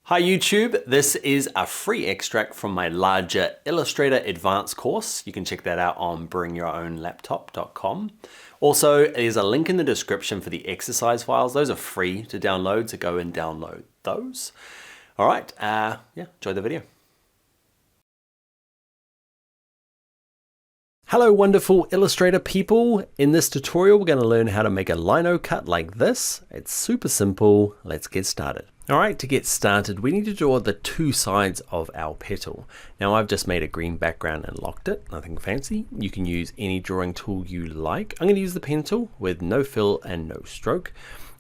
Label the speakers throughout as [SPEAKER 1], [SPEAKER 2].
[SPEAKER 1] Hi YouTube, this is a free extract from my larger Illustrator Advanced course. You can check that out on bringyourownlaptop.com. Also, there's a link in the description for the exercise files. Those are free to download, so go and download those. All right, yeah, enjoy the video. Hello wonderful Illustrator people. In this tutorial, we're going to learn how to make a Linocut like this. It's super simple. Let's get started. All right, to get started, we need to draw the two sides of our petal. Now I've just made a green background and locked it, nothing fancy. You can use any drawing tool you like. I'm gonna use the pen tool with no fill and no stroke.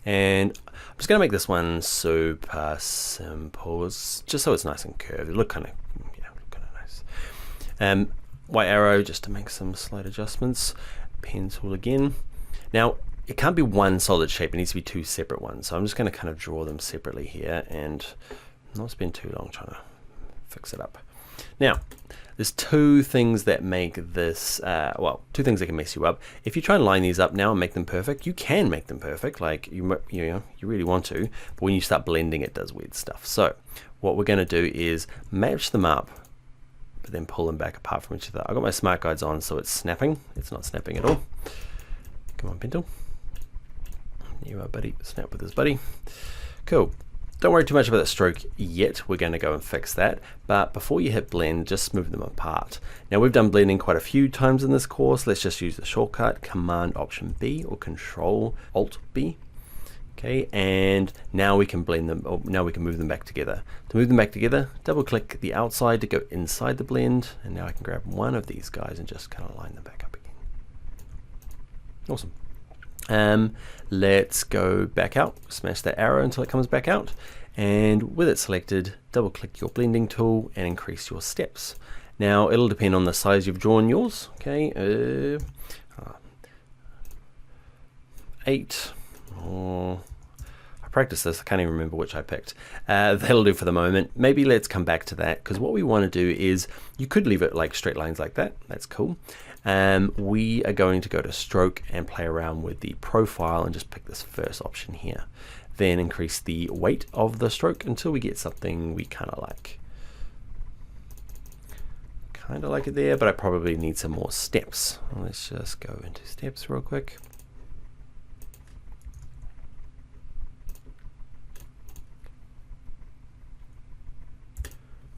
[SPEAKER 1] And I'm just gonna make this one super simple, just so it's nice and curved. It look kind of nice. White arrow just to make some slight adjustments. Pen tool again. Now, it can't be one solid shape, it needs to be two separate ones. So I'm just going to kind of draw them separately here and not spend too long trying to fix it up. Now, there's two things that make this, well, two things that can mess you up. If you try and line these up now and make them perfect, you can make them perfect, like you really want to, but when you start blending, it does weird stuff. So what we're going to do is match them up, but then pull them back apart from each other. I've got my smart guides on, so it's snapping. It's not snapping at all. Come on, pencil. You are, buddy. Snap with his buddy. Cool. Don't worry too much about the stroke yet. We're going to go and fix that. But before you hit blend, just move them apart. Now we've done blending quite a few times in this course. Let's just use the shortcut Command Option B or Control Alt B. Okay, and now we can blend them, or now we can move them back together. To move them back together, double click the outside to go inside the blend, and now I can grab one of these guys and just kind of line them back up again. Awesome. Let's go back out, smash that arrow until it comes back out, and with it selected, double click your blending tool and increase your steps. Now it'll depend on the size you've drawn yours. Okay, 8 or I practiced this, I can't even remember which I picked. That'll do for the moment. Maybe let's come back to that, because what we want to do is, you could leave it like straight lines like that, that's cool. We are going to go to stroke and play around with the profile and just pick this first option here. Then increase the weight of the stroke until we get something we kind of like. Kind of like it there, but I probably need some more steps. Let's just go into steps real quick.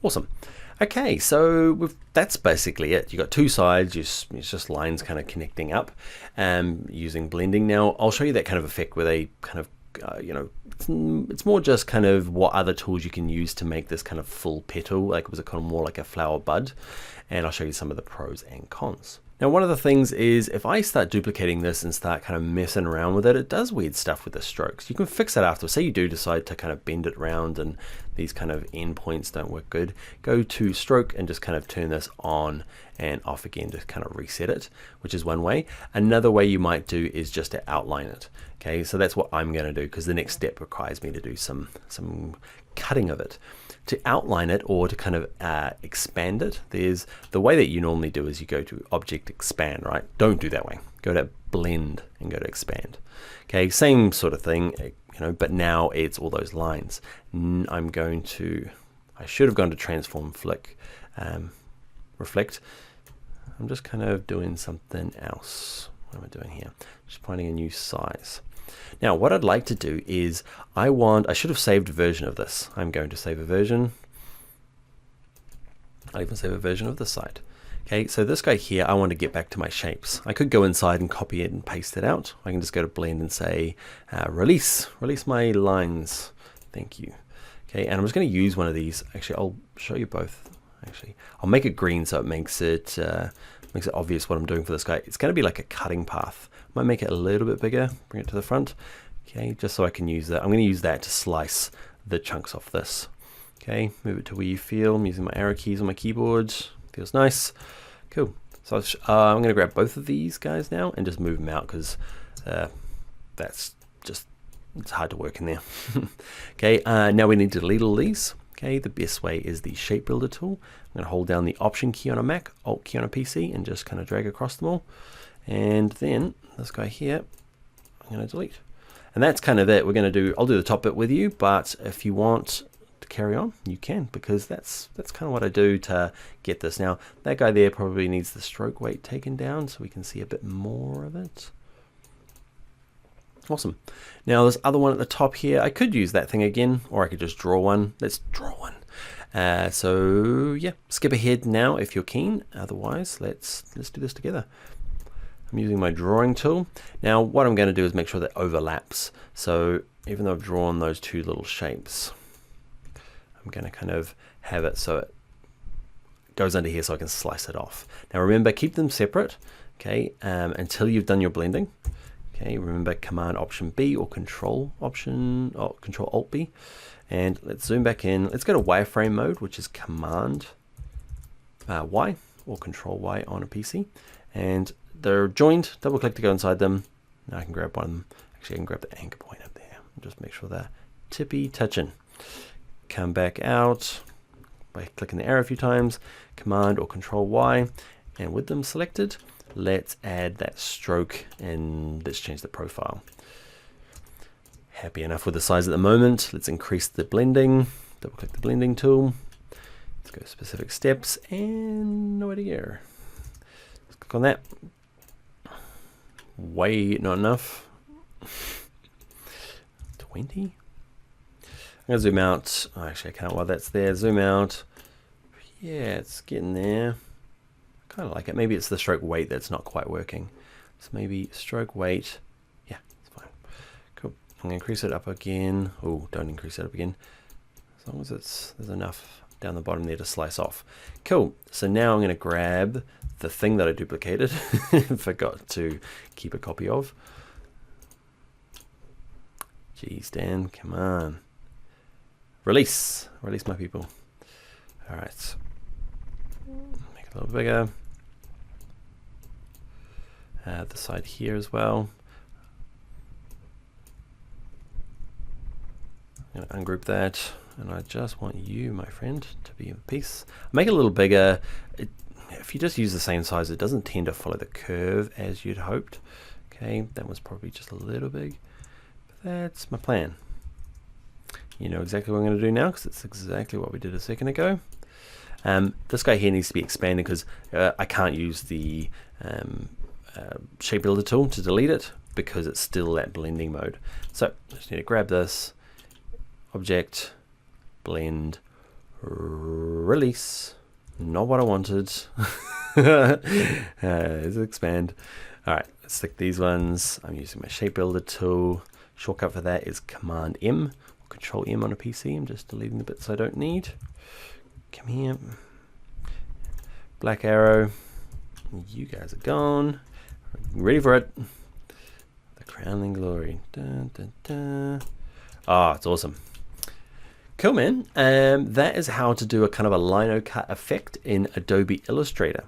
[SPEAKER 1] Awesome. Okay, so that's basically it. You got two sides, it's just lines kind of connecting up using blending. Now I'll show you that kind of effect where they kind of, it's more just kind of what other tools you can use to make this kind of full petal, like was it kind of more like a flower bud, and I'll show you some of the pros and cons. Now, one of the things is if I start duplicating this and start kind of messing around with it, it does weird stuff with the strokes. You can fix that after. Say you do decide to kind of bend it around and these kind of endpoints don't work good. Go to stroke and just kind of turn this on and off again to kind of reset it, which is one way. Another way you might do is just to outline it. Okay, so that's what I'm going to do, because the next step requires me to do some cutting of it. To outline it or to kind of expand it, there's the way that you normally do is you go to Object Expand, right? Don't do that way. Go to Blend and go to Expand. Okay, same sort of thing, but now it's all those lines. I should have gone to Transform, Flick, Reflect. I'm just kind of doing something else. What am I doing here? Just finding a new size. Now what I'd like to do is I should have saved a version of this. I'm going to save a version. I'll even save a version of this side. Okay, so this guy here, I want to get back to my shapes. I could go inside and copy it and paste it out. I can just go to blend and say release my lines. Thank you. Okay, and I'm just going to use one of these. Actually, I'll show you both. Actually, I'll make it green so it makes it obvious what I'm doing for this guy. It's going to be like a cutting path. Might make it a little bit bigger, bring it to the front. Okay, just so I can use that. I'm going to use that to slice the chunks off this. Okay, move it to where you feel. I'm using my arrow keys on my keyboard. Feels nice. Cool. So I'm going to grab both of these guys now and just move them out, because that's just, it's hard to work in there. Okay, now we need to delete all these. Okay, the best way is the Shape Builder tool. I'm going to hold down the Option key on a Mac, Alt key on a PC, and just kind of drag across them all. And then this guy here, I'm going to delete. And that's kind of it. I'll do the top bit with you, but if you want to carry on, you can, because that's kind of what I do to get this. Now, that guy there probably needs the stroke weight taken down so we can see a bit more of it. Awesome. Now this other one at the top here, I could use that thing again, or I could just draw one. Let's draw one. So yeah, skip ahead now if you're keen. Otherwise, let's do this together. I'm using my drawing tool. Now what I'm going to do is make sure that overlaps. So even though I've drawn those two little shapes, I'm going to kind of have it so it goes under here so I can slice it off. Now remember, keep them separate, okay, until you've done your blending. Okay, remember Command Option B or Control Alt B. And let's zoom back in. Let's go to wireframe mode, which is Command Y or Control Y on a PC. And they're joined. Double click to go inside them. Now I can grab one of them. Actually, I can grab the anchor point up there. Just make sure they're tippy touching. Come back out by clicking the arrow a few times. Command or Control Y. And with them selected, let's add that stroke and let's change the profile. Happy enough with the size at the moment. Let's increase the blending. Double click the blending tool. Let's go specific steps and no idea. Let's click on that. Way not enough. 20. I'm gonna zoom out. Oh, actually, I can't while that's there. Zoom out. Yeah, it's getting there. Kind of like it. Maybe it's the stroke weight that's not quite working. So maybe stroke weight. Yeah, it's fine. Cool. I'm going to increase it up again. Oh, don't increase it up again. As long as there's enough down the bottom there to slice off. Cool. So now I'm going to grab the thing that I duplicated. Forgot to keep a copy of. Geez, Dan, come on. Release. Release my people. All right. Make it a little bigger. The side here as well. I'm going to ungroup that, and I just want you, my friend, to be in peace. Make it a little bigger. If you just use the same size, it doesn't tend to follow the curve as you'd hoped. Okay, that was probably just a little big. But that's my plan. You know exactly what I'm going to do now, because it's exactly what we did a second ago. This guy here needs to be expanded because I can't use the shape builder tool to delete it because it's still that blending mode. So I just need to grab this object, blend, release. Not what I wanted. Let's expand. All right, let's stick these ones. I'm using my shape builder tool. Shortcut for that is Command M or Control M on a PC. I'm just deleting the bits I don't need. Come here. Black arrow. You guys are gone. Ready for it. The crowning glory. Dun, dun, dun. Oh, it's awesome. Cool, man. That is how to do a kind of a Linocut effect in Adobe Illustrator.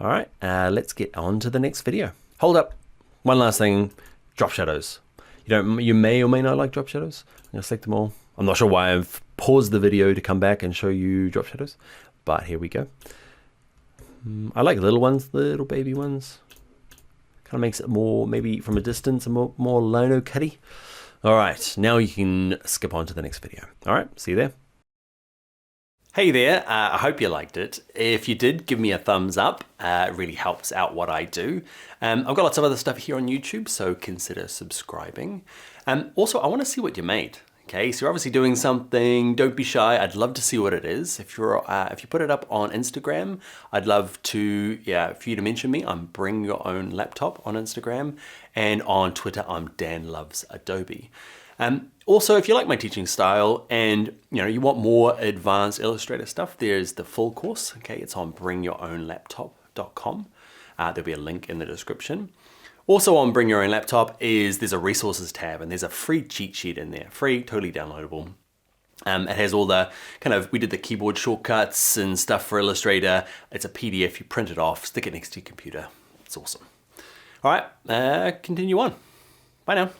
[SPEAKER 1] All right, let's get on to the next video. Hold up. One last thing. Drop shadows. You may or may not like drop shadows. I'm gonna select them all. I'm not sure why I've paused the video to come back and show you drop shadows, but here we go. I like little ones, little baby ones. Kind of makes it more, maybe from a distance, more Linocut-y. All right, now you can skip on to the next video. All right, see you there. Hey there, I hope you liked it. If you did, give me a thumbs up. It really helps out what I do. I've got lots of other stuff here on YouTube, so consider subscribing. Also, I want to see what you made. Okay, so you're obviously doing something. Don't be shy. I'd love to see what it is. If you put it up on Instagram, I'd love to, for you to mention me. I'm Bring Your Own Laptop on Instagram, and on Twitter, I'm Dan Loves Adobe. Also, if you like my teaching style and you want more advanced Illustrator stuff, there's the full course. Okay, it's on bringyourownlaptop.com. There'll be a link in the description. Also on Bring Your Own Laptop there's a resources tab, and there's a free cheat sheet in there, free, totally downloadable. It has all the we did the keyboard shortcuts and stuff for Illustrator. It's a PDF, you print it off, stick it next to your computer. It's awesome. All right, continue on. Bye now.